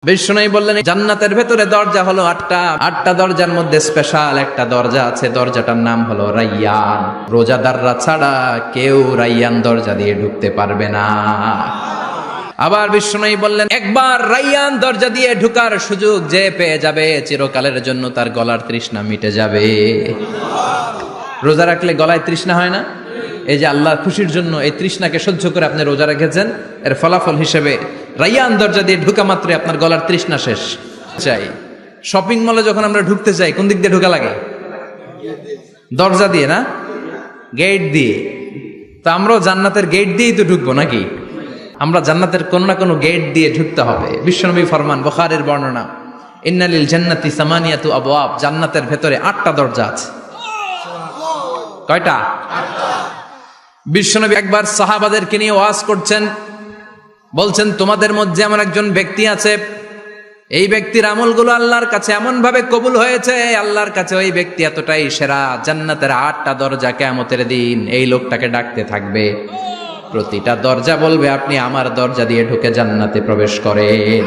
বিষ্ণু বললেন জান্নাতের ভেতরে দরজা হলো আটটা দরজার মধ্যে স্পেশাল একটা দরজা আছে, দরজাটার নাম হলো রাইয়ান। রোজাদাররা ছাড়া কেউ রাইয়ান দরজা দিয়ে ঢুকতে পারবে না। আবার বিষ্ণু বললেন একবার রাইয়ান দরজা দিয়ে ঢুকার সুযোগ যে পেয়ে যাবে চিরকালের জন্য তার গলার তৃষ্ণা মিটে যাবে। রোজা রাখলে গলায় তৃষ্ণা হয় না? এই যে আল্লাহর খুশির জন্য এই তৃষ্ণাকে সহ্য করে আপনি রোজা রেখেছেন, এর ফলাফল হিসেবে রাইয়ান দরজা দিয়ে ঢুকা মাত্রই আপনার গলার তৃষ্ণা শেষ। চাই শপিং মলে যখন আমরা ঢুকতে চাই কোন দিক দিয়ে ঢোকা লাগে? দরজা দিয়ে না, গেট দিয়ে। তো আমরাও জান্নাতের গেট দিয়েই তো ঢুকবো নাকি? আমরা জান্নাতের কোনো না কোনো গেট দিয়ে ঢুকতে হবে। বিশ্বনবী ফরমান, বুখারীর বর্ণনা, ইন্নালিল জান্নাতি সামানিয়াতু আবওয়াব, জান্নাতের ভেতরে 8টা দরজা আছে। কয়টা? বিশ্বনবী একবার সাহাবাদেরকে নিয়ে ওয়াজ করছেন, বলছেন তোমাদের মধ্যে এমন একজন ব্যক্তি আছে, এই ব্যক্তির আমলগুলো আল্লাহর কাছে এমন ভাবে কবুল হয়েছে, আল্লাহর কাছে ওই ব্যক্তি এতটাই সেরা, জান্নাতের 8টা দরজা কিয়ামতের দিন এই লোকটাকে ডাকতে থাকবে। প্রতিটা দরজা বলবে আপনি আমার দরজা দিয়ে ঢুকে জান্নাতে প্রবেশ করেন।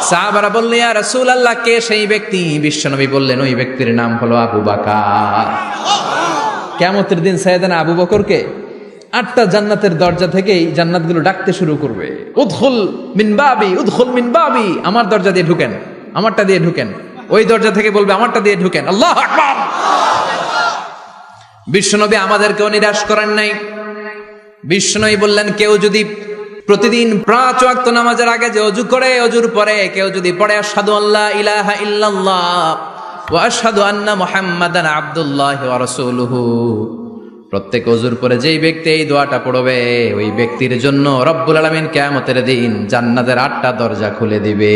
সাহাবারা বললেন ইয়া রাসূলুল্লাহ, কে সেই ব্যক্তি? বিশ্বনবী বললেন ওই ব্যক্তির নাম হলো আবু বকর। কিয়ামতের দিন সাইয়েদনা আবু বকরকে 8টা জান্নাতের দরজা থেকেই জান্নাতগুলো ডাকতে শুরু করবে, উদখুল মিন বাবি, উদখুল মিন বাবি, আমার দরজা দিয়ে ঢুকেন, আমারটা দিয়ে ঢুকেন। ওই দরজা থেকে বলবে আমারটা দিয়ে ঢুকেন। আল্লাহু আকবার। বিশ্বনবী আমাদেরকেও নিরাশ করেন নাই। বিশ্বনবী বললেন কেউ যদি প্রতিদিন 5 ওয়াক্ত নামাজের আগে যে ওযু করে, ওযুর পরে কেউ যদি পড়ে আশহাদু আল্লা ইলাহা ইল্লাল্লাহ ওয়া আশহাদু আন্না মুহাম্মাদান আবদুল্লাহি ওয়া রাসূলুহু, প্রত্যেক ওযুর পরে যেই ব্যক্তি এই দোয়াটা পড়বে ওই ব্যক্তির জন্য রব্বুল আলামিন কিয়ামতের দিন জান্নাতের 8টা দরজা খুলে দিবে।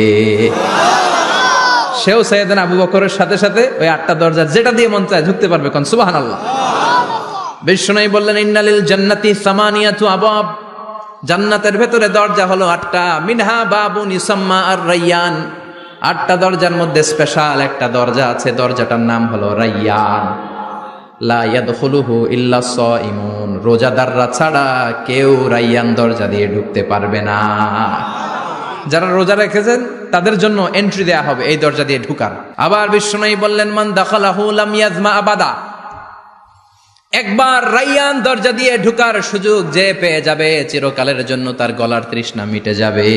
সেও সাইয়েদনা আবু বকরের সাথে সাথে ওই 8টা দরজা যেটা দিয়ে মন চায় ঢুকতে পারবে। কোন সুবহানাল্লাহ। বিষ্ণু বললেন ইন্নালিল জান্নাতি সামানিয়াতু আবওয়াব, জান্নাতের ভেতরে দরজা হলো 8টা, মিনহা বাবুন ইউসাম্মা আর রাইয়ান, 8টা দরজার মধ্যে স্পেশাল একটা দরজা আছে, দরজাটার নাম হলো রাইয়ান। লা ইয়াদখুলুহু ইল্লা সাইমুন, রোজাদাররা ছাড়া কেউ রাইয়ান দরজা দিয়ে ঢুকতে পারবে না। যারা রোজা রেখেছেন তাদের জন্য এন্ট্রি দেয়া হবে এই দরজা দিয়ে ঢুকার। আবার বিষ্ণু বললেন মান দাখালাহু লাম ইয়াজমা আবাদা, একবার রাইয়ান দরজা দিয়ে ঢুকার সুযোগ যে পেয়ে যাবে চিরকালের জন্য তার গলার তৃষ্ণা মিটে যাবে।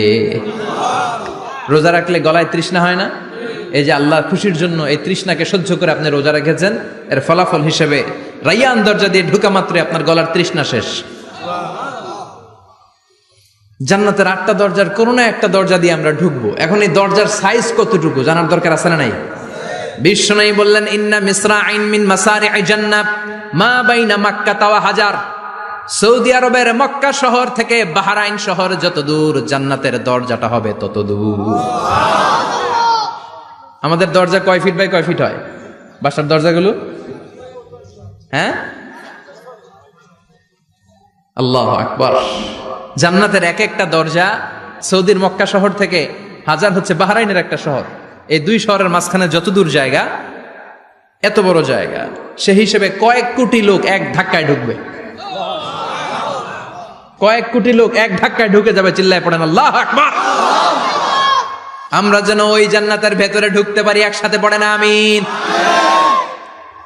রোজা রাখলে গলায় তৃষ্ণা হয় না? এই যে আল্লাহর খুশির জন্য এই তৃষ্ণাকে সহ্য করে আপনি রোজা রেখেছেন, এর ফলাফল হিসেবে রাইয়ান দরজা দিয়ে ঢুকা মাত্রই আপনার গলার তৃষ্ণা শেষ। জান্নাতের 8টা দরজার কোনো না একটা দরজা দিয়ে আমরা ঢুকবো। এখন এই দরজার সাইজ কতটুকু জানার দরকার আছে না নাই? বিষ্ণু বললেন ইন্না মিসরাইন মিন মাসারি'i জান্নাত মা বাইনা মাক্কা ওয়া হাজার, সৌদি আরবের মক্কা শহর থেকে বাহরাইন শহর যত দূর, জান্নাতের দরজাটা হবে তত দূর। আমাদের দরজা কয় ফিট বাই কয় ফিট হয় বাসার দরজাগুলো? হ্যাঁ, আল্লাহু আকবার। জান্নাতের এক একটা দরজা সৌদির মক্কা শহর থেকে হাজার হচ্ছে বাহরাইনের একটা শহর, এই 2 শহরের মাঝখানে যত দূর জায়গা, এত বড় জায়গা, সেই হিসেবে কয়েক কোটি লোক এক ধাক্কায় ঢুকবে। কয়েক কোটি লোক এক ধাক্কায় ঢুকে যাবে। চিল্লায় পড়েন আল্লাহু আকবার। আমরা যেন ওই জান্নাতের ভেতরে ঢুকতে পারি, একসাথে পড়েন আমিন।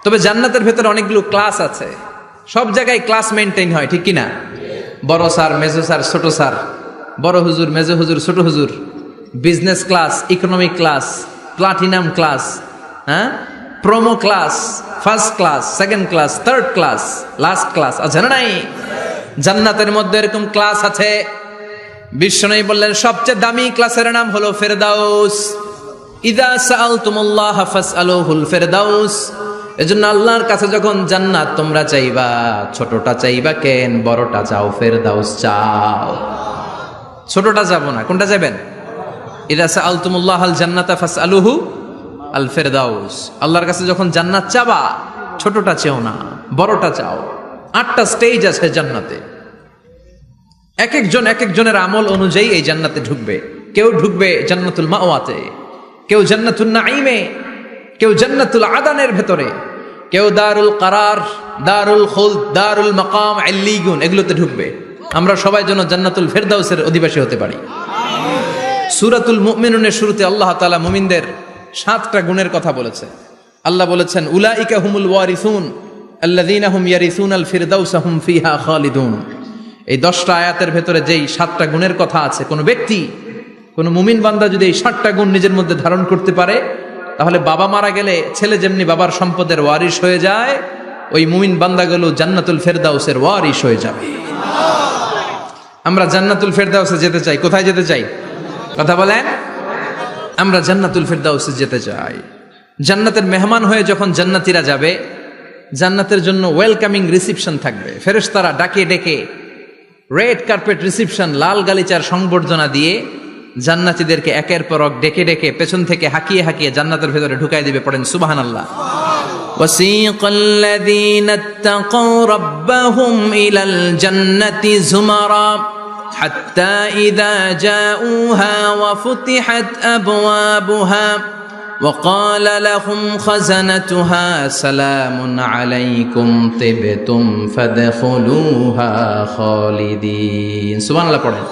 তবে জান্নাতের ভেতরে অনেকগুলো ক্লাস আছে, সব জায়গায় ক্লাস মেনটেন হয়, ঠিক কিনা? বড় স্যার, মেজো স্যার, ছোট স্যার, বড় হুজুর, মেজো হুজুর, ছোট হুজুর, business class, economic class, platinum class, হ্যাঁ, promo class, first class, second class, third class, last class আছে না নাই? জান্নাতের মধ্যে এরকম ক্লাস আছে। বিষ্ণু বললেন সবচেয়ে দামি ক্লাসের নাম হলো ফেরদাউস। ইযা সাআলতুমুল্লাহ ফাসআলুহুল ফেরদাউস, এজন্য আল্লাহর কাছে যখন জান্নাত তোমরা চাইবা, ছোটটা চাইবা কেন, বড়টা চাও, ফেরদাউস চাও। ছোটটা যাবো না, কোনটা যাবেন? ইযা সাআলতুমুল্লাহাল জান্নাতা ফাসআলুহু আল ফেরদাউস, আল্লাহর কাছে যখন জান্নাত চাবা ছোটটা চেও না, বড়টা চাও। 8টা স্টেজ আছে জান্নাতে, এক একজনের আমল অনুযায়ী এই জান্নাতে ঢুকবে। কেউ ঢুকবে জান্নাতুল মাওয়াতে, কেউ জান্নাতুল নাঈমে, কেউ জান্নাতুল আদানের ভেতরে, কেউ দারুল কারার, দারুল খুলদ, দারুল মাকাম, ইল্লিগুন, এগুলোতে ঢুকবে। আমরা সবাই যেন জান্নাতুল ফেরদাউসের অধিবাসী হতে পারি। সূরাতুল মুমিনুনের শুরুতে আল্লাহ তাআলা মুমিনদের 7টা গুণের কথা বলেছে। আল্লাহ বলেছেন উলাইকা হুমুল ওয়ারিসুন আল্লাযীনা হুম ইয়ারিসুনাল ফিরদাউসা হুম ফিহা খালিদুন। এই 10টা আয়াতের ভেতরে যেই 7টা গুণের কথা আছে, কোন ব্যক্তি, কোন মুমিন বান্দা যদি এই 7টা গুণ নিজের মধ্যে ধারণ করতে পারে, তাহলে বাবা মারা গেলে ছেলে যেমনি বাবার সম্পদের ওয়ারিশ হয়ে যায়, ওই মুমিন বান্দাগুলো জান্নাতুল ফেরদাউসের ওয়ারিশ হয়ে যাবে। আমরা জান্নাতুল ফেরদাউসে যেতে চাই। কোথায় যেতে চাই? কথা বলেন। আমরা জান্নাতুল ফেরদাউসে যেতে চাই। জান্নাতের মেহমান হয়ে যখন জান্নাতীরা যাবে, জান্নাতের জন্য ওয়েলকামিং রিসিপশন থাকবে। ফেরেশতারা ডাকে ডেকে রেড কার্পেট রিসিপশন, লাল গালিচার সংবর্ধনা দিয়ে জান্নাতীদেরকে একের পর এক ডেকে ডেকে পেছন থেকে হাঁকিয়ে হাঁকিয়ে জান্নাতের ভেতরে ঢুকাই দিবে। পড়েন সুবহানাল্লাহ। وسيق الذين اتقوا ربهم إلى الجنة زمرا حتى إذا جاءوها وفتحت أبوابها وقال لهم خزنتها سلام عليكم طبتم فادخلوها خالدين سبحان الله পড়েন।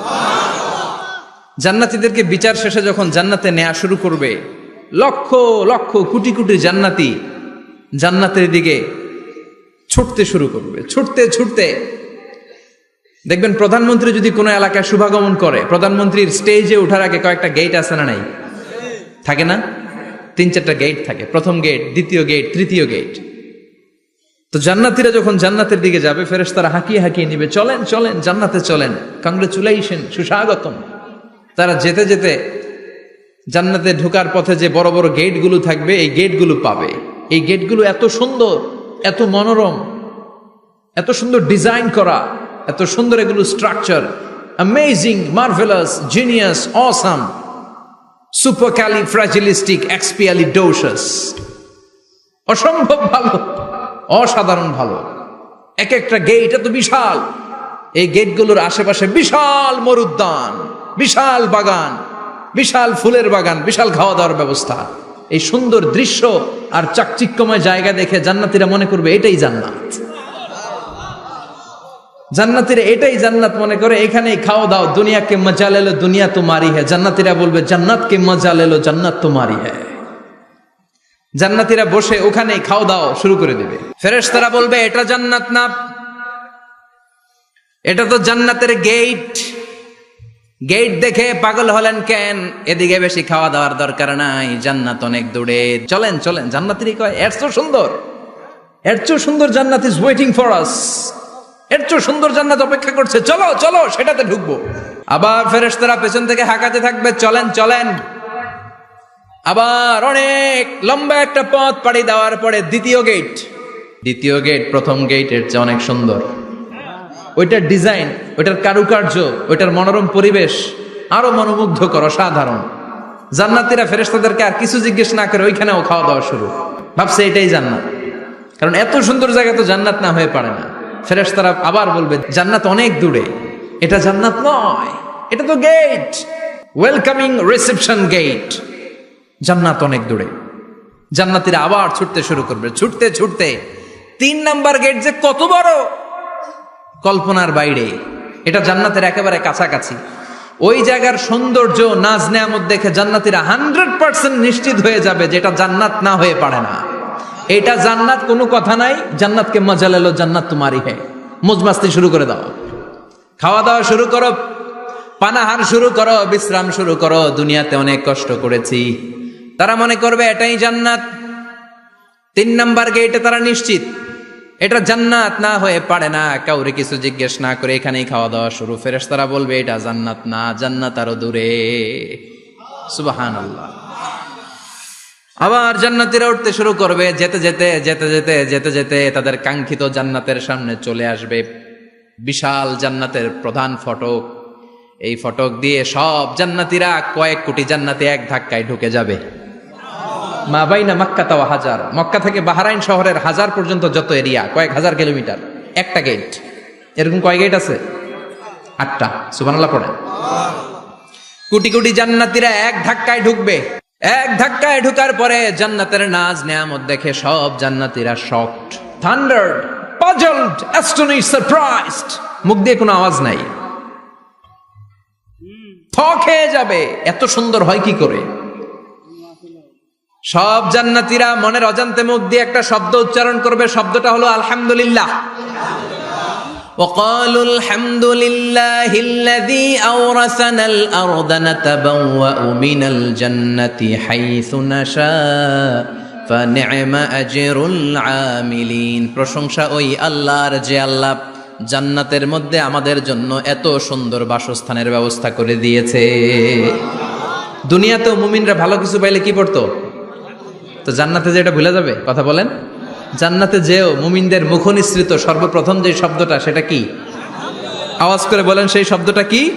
জান্নাতীদেরকে বিচার শেষে যখন জান্নাতে নেওয়া শুরু করবে, লক্ষ লক্ষ কোটি কোটি জান্নাতি জান্নাতের দিকে ছুটতে শুরু করবে। ছুটতে ছুটতে দেখবেন প্রধানমন্ত্রী যদি কোনো এলাকায় শুভাগমন করে, প্রধানমন্ত্রীর স্টেজে ওঠার আগে কয়েকটা গেট আছে না নাই? থাকে না? 3-4টা গেট থাকে। প্রথম গেট, দ্বিতীয় গেট, তৃতীয় গেট। তো জান্নাতীরা যখন জান্নাতের দিকে যাবে, ফেরেশতারা হাঁকিয়ে হাঁকিয়ে নিবে, চলেন চলেন জান্নাতে চলেন, কংগ্রেচুলেশন, সুস্বাগতম। তারা যেতে যেতে জান্নাতে ঢোকার পথে যে বড় বড় গেটগুলো থাকবে, এই গেটগুলো পাবে। এই গেটগুলো এত সুন্দর, এত মনোরম, এত সুন্দর ডিজাইন করা, এত সুন্দর এগুলো structure, amazing, marvellous, genius, awesome, supercalifragilisticexpialidocious, অসম্ভব ভালো, অসাধারণ ভালো। এক একটা গেট এত বিশাল। এই গেটগুলোর আশেপাশে বিশাল মরুদ্যান, বিশাল বাগান, বিশাল ফুলের বাগান, বিশাল খাওয়া দাওয়ার ব্যবস্থা। এই সুন্দর দৃশ্য আর চাকচিক্যময় জায়গা দেখে জান্নাতীরা মনে করবে এটাই জান্নাত। জান্নাতীরা এটাই জান্নাত মনে করে, এখানেই খাও দাও, দুনিয়াকে মজা লে লো দুনিয়া তোমারি হ্যায়। জান্নাতীরা বলবে জান্নাতকে মজা লে লো জান্নাত তোমারি হ্যায়। জান্নাতীরা বসে ওখানেই খাও দাও শুরু করে দিবে। ফেরেশতারা বলবে এটা জান্নাত না, এটা তো জান্নাতের গেট। গেট দেখে পাগল হলেন কেন? এদিকে বেশি খাওয়া দাওয়ার দরকার নাই, জান্নাত অনেক দূরে, চলেন চলেন। জান্নাতীরা কয় এর চেয়ে সুন্দর, এর চেয়ে সুন্দর জান্নাত ইজ ওয়েটিং ফর আস, এর চেয়ে সুন্দর জান্নাত অপেক্ষা করছে, চলো চলো সেটাতে ঢুকবো। আবার ফেরেশতারা পেছন থেকে হাঁকাতে থাকবে, চলেন চলেন। আবার অনেক লম্বা একটা পথ পাড়ি দেওয়ার পরে দ্বিতীয় গেট। দ্বিতীয় গেট প্রথম গেটের চেয়ে অনেক সুন্দর। ওইটার ডিজাইন, ওইটার কারুকার্য, ওইটার মনোরম পরিবেশ আরো মনোমুগ্ধকর, অসাধারণ। জান্নাতীরা ফেরেশতাদেরকে আর কিছু জিজ্ঞেস না করে ওইখানেও খাওয়া দাওয়া শুরু। ভাবছে এটাই জান্নাত, কারণ এত সুন্দর জায়গা তো জান্নাত না হয়ে পারে না। ফেরেশতারা আবার বলবে জান্নাত অনেক দূরে, এটা জান্নাত নয়, এটা তো গেট, ওয়েলকামিং রিসেপশন গেট, জান্নাত অনেক দূরে। জান্নাতীরা আবার ছুটতে শুরু করবে। ছুটতে ছুটতে 3 নাম্বার গেট যে কত বড়, কল্পনার বাইরে। এটা জান্নাতের একেবারে কাছাকাছি। ওই জায়গার সৌন্দর্য, নাজ নেয়ামত দেখে জান্নাতীরা 100% নিশ্চিত হয়ে যাবে যে এটা জান্নাত না হয়ে পারে না, এটা জান্নাত, কোনো কথা নাই। জান্নাতকে মজা লেলো জান্নাত তোমারি হ্যায়। মজমাস্তি শুরু করে দাও, খাওয়া দাওয়া শুরু করো, পানাহার শুরু করো, বিশ্রাম শুরু করো। দুনিয়াতে অনেক কষ্ট করেছি। তারা মনে করবে এটাই জান্নাত। 3 নাম্বার গেটে তারা নিশ্চিত এটা জান্নাত না হয়ে পারে না। কাউরে কিছু জিজ্ঞেস না করে এখানেই খাওয়া দাওয়া শুরু। ফেরেশতারা বলবে এটা জান্নাত না, জান্নাত আরো দূরে। সুবহানাল্লাহ। আবার জান্নাতীরা উঠতে শুরু করবে। যেতে যেতে যেতে যেতে যেতে যেতে তাদের কাঙ্ক্ষিত জান্নাতের সামনে চলে আসবে। বিশাল জান্নাতের প্রধান ফটক। এই ফটক দিয়ে সব জান্নাতীরা, কয়েক কোটি জান্নাতি এক ধাক্কায় ঢুকে যাবে। মা বাইনা মক্কা ওয়া হাজার, মক্কা থেকে বাহরাইন শহরের 1000 পর্যন্ত যত এরিয়া, কয়েক হাজার কিলোমিটার, একটা গেট। এরকম কয় গেট আছে? 8টা। সুবহানাল্লাহ পড়েন। কোটি কোটি জান্নাতীরা এক ধাক্কায় ঢুকবে। এক ধাক্কায় ঢুকার পরে জান্নাতের নাজ নেয়ামত দেখে সব জান্নাতীরা শকড, থান্ডার্ড, পাজলড, অ্যাস্টনিশড, সারপ্রাইজড। মুখ দিয়ে কোনো আওয়াজ নাই। খেয়ে যাবে। এত সুন্দর হয় কি করে? সব জান্নাতীরা মনের অজান্তে মুখ দিয়ে একটা শব্দ উচ্চারণ করবে, শব্দটা হলো আলহামদুলিল্লাহ। وقالوا الحمد لله الذي أورثنا الأرض نتبوأ من الجنة حيث نشاء فنعم أجر العاملين। প্রশংসা ওই আল্লাহর যে আল্লাহ জান্নাতের মধ্যে আমাদের জন্য এত সুন্দর বাসস্থানের ব্যবস্থা করে দিয়েছে। দুনিয়াতেও মুমিনরা ভালো কিছু পাইলে কি পড়তো? তো জান্নাতে যে এটা ভুলে যাবে? কথা বলেন। জান্নাতে যেও মুমিনদের মুখ নিঃসৃত সর্বপ্রথম যে শব্দটা, সেটা কি? আওয়াজ করে বলেন, সেই শব্দটা কি?